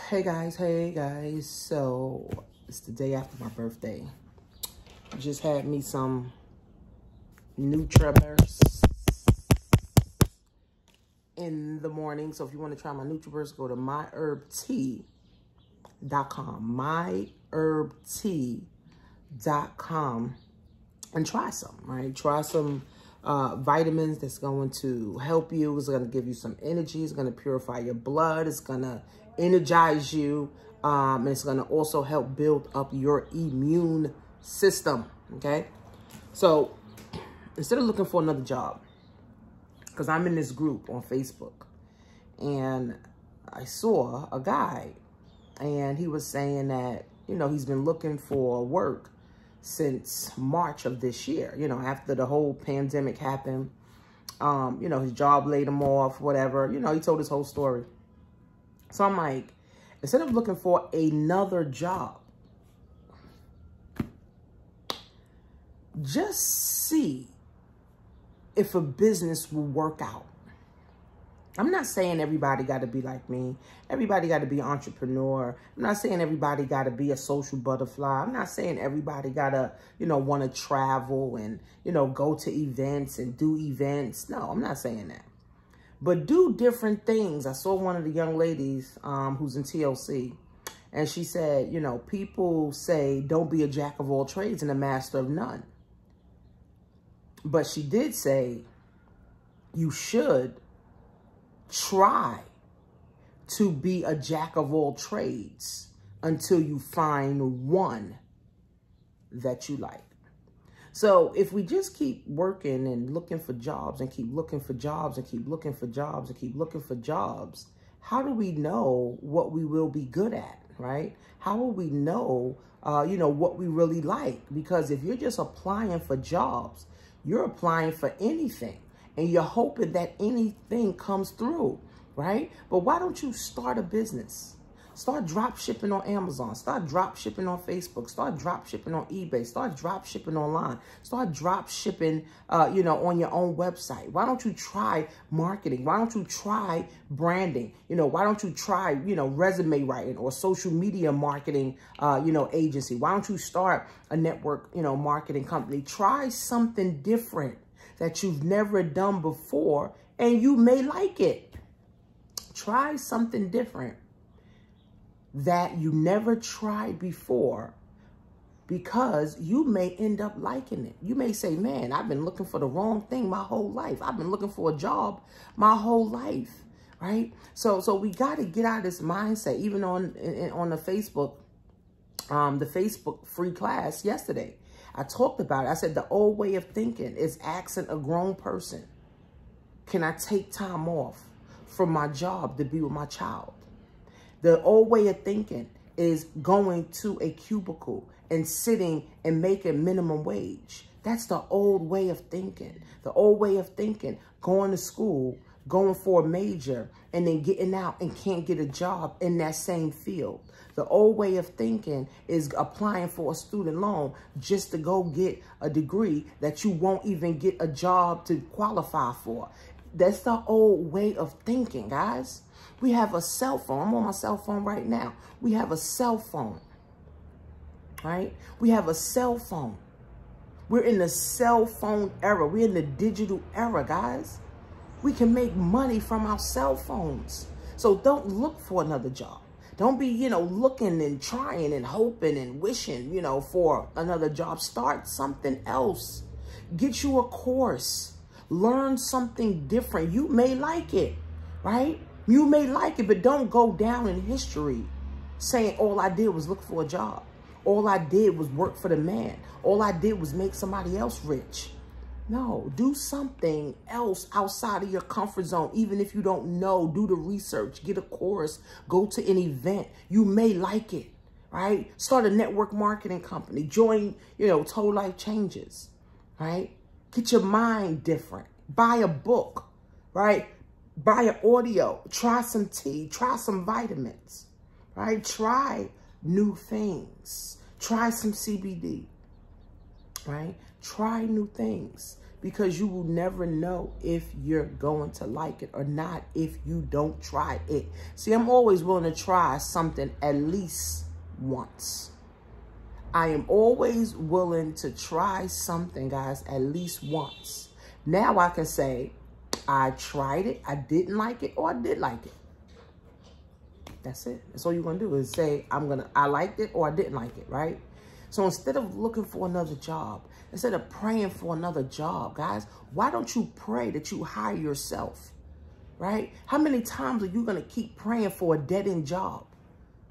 Hey guys, so it's the day after my birthday. Just had me some NutriBurst in the morning. So if you want to try my NutriBurst, go to myherbtea.com, myherbtea.com, and try some, right? Try some vitamins that's going to help you. It's going to give you some energy. It's going to purify your blood. It's going to energize you. And it's going to also help build up your immune system. Okay. So instead of looking for another job, because I'm in this group on Facebook and I saw a guy and he was saying that, you know, he's been looking for work since March of this year, you know, after the whole pandemic happened. You know, his job laid him off, whatever. You know, he told his whole story. So I'm like, instead of looking for another job, just see if a business will work out. I'm not saying everybody got to be like me. Everybody got to be an entrepreneur. I'm not saying everybody got to be a social butterfly. I'm not saying everybody got to, you know, want to travel and, you know, go to events and do events. No, I'm not saying that. But do different things. I saw one of the young ladies who's in TLC, and she said, you know, people say don't be a jack of all trades and a master of none. But she did say you should try to be a jack of all trades until you find one that you like. So if we just keep working and looking for jobs and keep looking for jobs and keep looking for jobs and keep looking for jobs, how do we know what we will be good at, right? How will we know, you know, what we really like? Because if you're just applying for jobs, you're applying for anything. And you're hoping that anything comes through, right? But why don't you start a business? Start drop shipping on Amazon. Start drop shipping on Facebook. Start drop shipping on eBay. Start drop shipping online. Start drop shipping, you know, on your own website. Why don't you try marketing? Why don't you try branding? You know, why don't you try, you know, resume writing or social media marketing, you know, agency? Why don't you start a network, you know, marketing company? Try something different that you've never done before, and you may like it. Try something different that you never tried before, because you may end up liking it. You may say, man, I've been looking for the wrong thing my whole life. I've been looking for a job my whole life, right? So we got to get out of this mindset. Even on the Facebook free class yesterday, I talked about it. I said the old way of thinking is asking a grown person, can I take time off from my job to be with my child? The old way of thinking is going to a cubicle and sitting and making minimum wage. That's the old way of thinking. The old way of thinking, going to school, going for a major, and then getting out and can't get a job in that same field. The old way of thinking is applying for a student loan just to go get a degree that you won't even get a job to qualify for. That's the old way of thinking, guys. We have a cell phone. I'm on my cell phone right now. We have a cell phone, right? We have a cell phone. We're in the cell phone era. We're in the digital era, guys. We can make money from our cell phones. So don't look for another job. Don't be, you know, looking and trying and hoping and wishing, you know, for another job. Start something else. Get you a course. Learn something different. You may like it, right? You may like it, but don't go down in history saying all I did was look for a job. All I did was work for the man. All I did was make somebody else rich. No, do something else outside of your comfort zone. Even if you don't know, do the research, get a course, go to an event. You may like it, right? Start a network marketing company, join, you know, Total Life Changes, right? Get your mind different. Buy a book, right? Buy an audio, try some tea, try some vitamins, right? Try new things. Try some CBD, right? Try new things. because you will never know if you're going to like it or not if you don't try it. See, I'm always willing to try something at least once. I am always willing to try something, guys, at least once. Now I can say, I tried it, I didn't like it, or I did like it. That's it. That's all you're going to do is say, I liked it or I didn't like it, right? So instead of looking for another job, instead of praying for another job, guys, why don't you pray that you hire yourself, right? How many times are you going to keep praying for a dead-end job?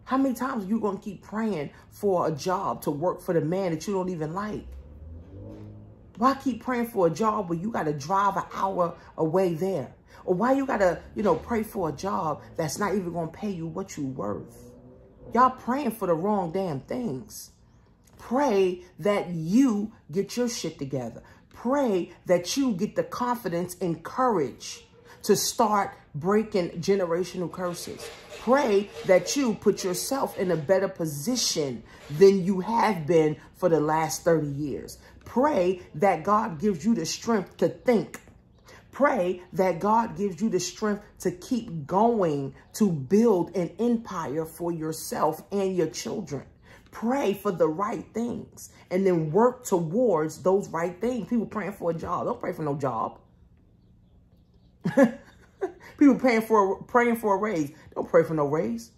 How many times are you going to keep praying for a job to work for the man that you don't even like? Why keep praying for a job where you got to drive an hour away there? Or why you got to, pray for a job that's not even going to pay you what you're worth? Y'all praying for the wrong damn things. Pray that you get your shit together. Pray that you get the confidence and courage to start breaking generational curses. Pray that you put yourself in a better position than you have been for the last 30 years. Pray that God gives you the strength to think. Pray that God gives you the strength to keep going to build an empire for yourself and your children. Pray for the right things and then work towards those right things. People praying for a job. Don't pray for no job. People praying for a raise. Don't pray for no raise,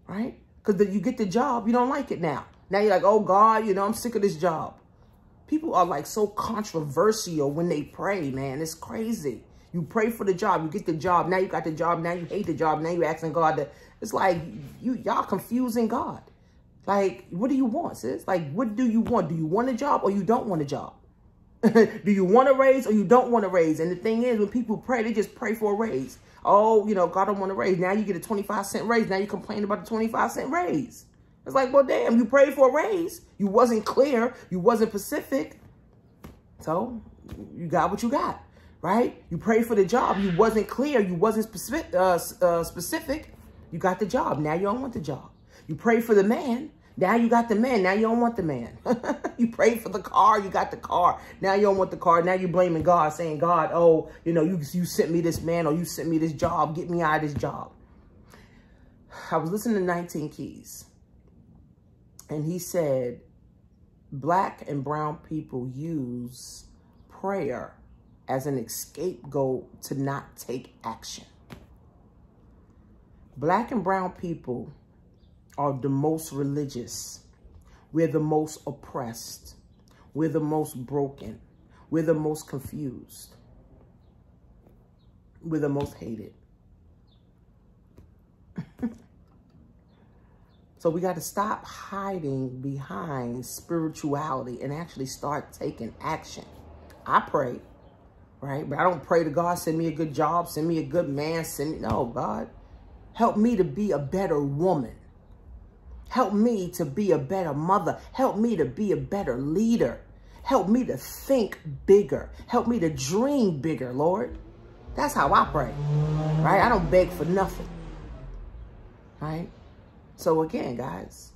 right? Because you get the job, you don't like it now. Now you're like, oh God, I'm sick of this job. People are like so controversial when they pray, man. It's crazy. You pray for the job, you get the job. Now you got the job. Now you hate the job. Now you asking God to. It's like y'all confusing God. Like, what do you want, sis? Like, what do you want? Do you want a job or you don't want a job? Do you want a raise or you don't want a raise? And the thing is, when people pray, they just pray for a raise. Oh, God don't want a raise. Now you get a 25-cent raise. Now you complain about the 25-cent raise. It's like, well, damn, you prayed for a raise. You wasn't clear. You wasn't specific. So you got what you got, right? You prayed for the job. You wasn't clear. You wasn't specific. You got the job. Now you don't want the job. You prayed for the man. Now you got the man. Now you don't want the man. You prayed for the car. You got the car. Now you don't want the car. Now you're blaming God, saying, God, oh, you sent me this man or you sent me this job. Get me out of this job. I was listening to 19 Keys. And he said, Black and brown people use prayer as an scapegoat to not take action. Black and brown people are the most religious. We're the most oppressed. We're the most broken. We're the most confused. We're the most hated. So we got to stop hiding behind spirituality and actually start taking action. I pray, right? But I don't pray to God, send me a good job, send me a good man, no, God, help me to be a better woman. Help me to be a better mother. Help me to be a better leader. Help me to think bigger. Help me to dream bigger, Lord. That's how I pray, right? I don't beg for nothing, right? So again, guys,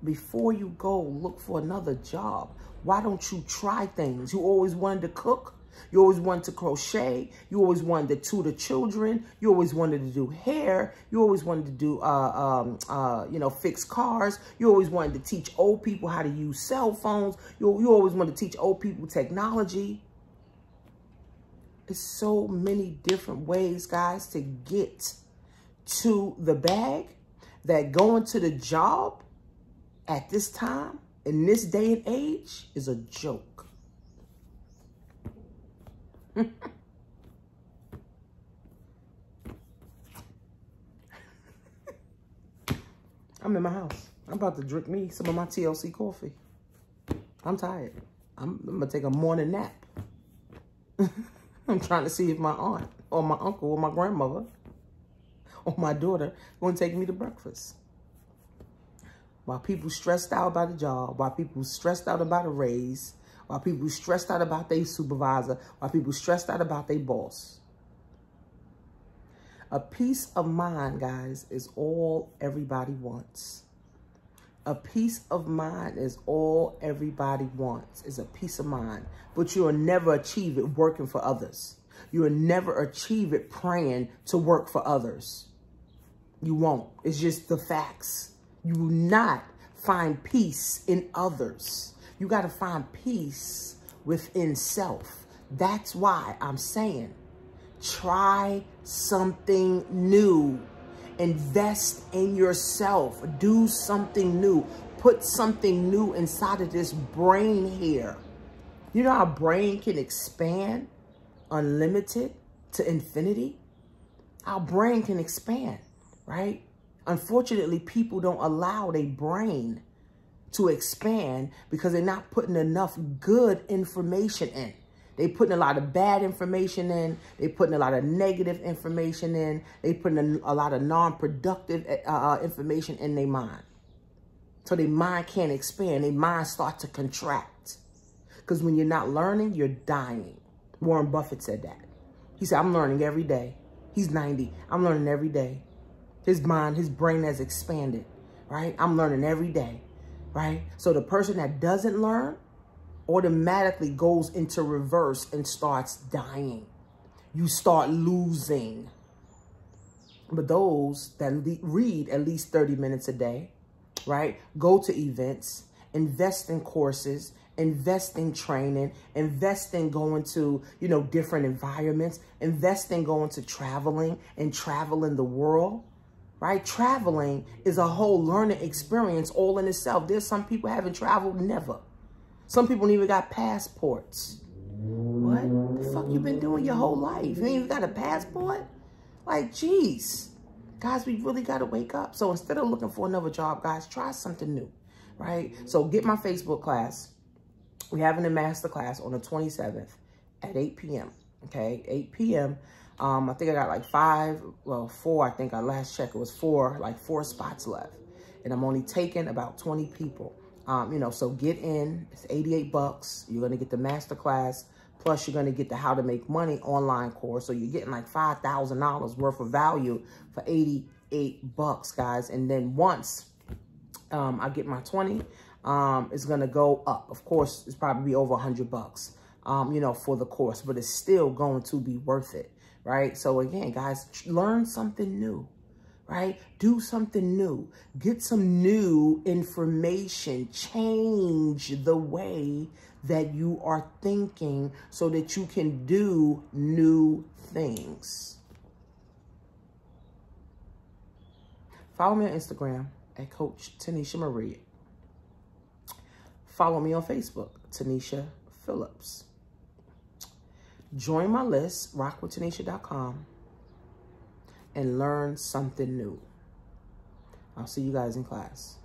before you go look for another job, why don't you try things? You always wanted to cook. You always wanted to crochet. You always wanted to tutor children. You always wanted to do hair. You always wanted to do, fix cars. You always wanted to teach old people how to use cell phones. You always wanted to teach old people technology. There's so many different ways, guys, to get to the bag that going to the job at this time, in this day and age, is a joke. I'm in my house. I'm about to drink me some of my TLC coffee. I'm tired. I'm going to take a morning nap. I'm trying to see if my aunt or my uncle or my grandmother or my daughter going to take me to breakfast. While people stressed out about a job, while people stressed out about a raise, while people stressed out about their supervisor, while people stressed out about their boss. A peace of mind, guys, is all everybody wants. A peace of mind is all everybody wants, is a peace of mind. But you'll never achieve it working for others. You will never achieve it praying to work for others. You won't. It's just the facts. You will not find peace in others. You got to find peace within self. That's why I'm saying, try something new. Invest in yourself. Do something new. Put something new inside of this brain here. You know how a brain can expand unlimited to infinity? Our brain can expand, right? Unfortunately, people don't allow their brain to expand because they're not putting enough good information in. They putting a lot of bad information in. They putting a lot of negative information in. They putting a lot of non-productive information in their mind. So their mind can't expand. Their mind starts to contract. Because when you're not learning, you're dying. Warren Buffett said that. He said, I'm learning every day. He's 90. I'm learning every day. His mind, his brain has expanded, right? I'm learning every day, right? So the person that doesn't learn automatically goes into reverse and starts dying. You start losing. But those that read at least 30 minutes a day, right? Go to events, invest in courses, invest in training, invest in going to, different environments, invest in going to traveling and traveling the world, right? Traveling is a whole learning experience all in itself. There's some people haven't traveled never. Some people don't even got passports. What the fuck you been doing your whole life? You ain't even got a passport? Like, geez. Guys, we really got to wake up. So instead of looking for another job, guys, try something new, right? So get my Facebook class. We're having a master class on the 27th at 8 p.m., okay? 8 p.m. I think I got like 4, I think I last checked, it was 4 spots left. And I'm only taking about 20 people. So get in, it's $88. You're going to get the master class. Plus you're going to get the How to Make Money online course. So you're getting like $5,000 worth of value for $88, guys. And then once I get my 20, it's going to go up. Of course, it's probably over $100, for the course, but it's still going to be worth it, right? So again, guys, learn something new. Right? Do something new. Get some new information. Change the way that you are thinking so that you can do new things. Follow me on Instagram at Coach Tanisha Marie. Follow me on Facebook, Tanisha Phillips. Join my list, rockwithtanisha.com. and learn something new. I'll see you guys in class.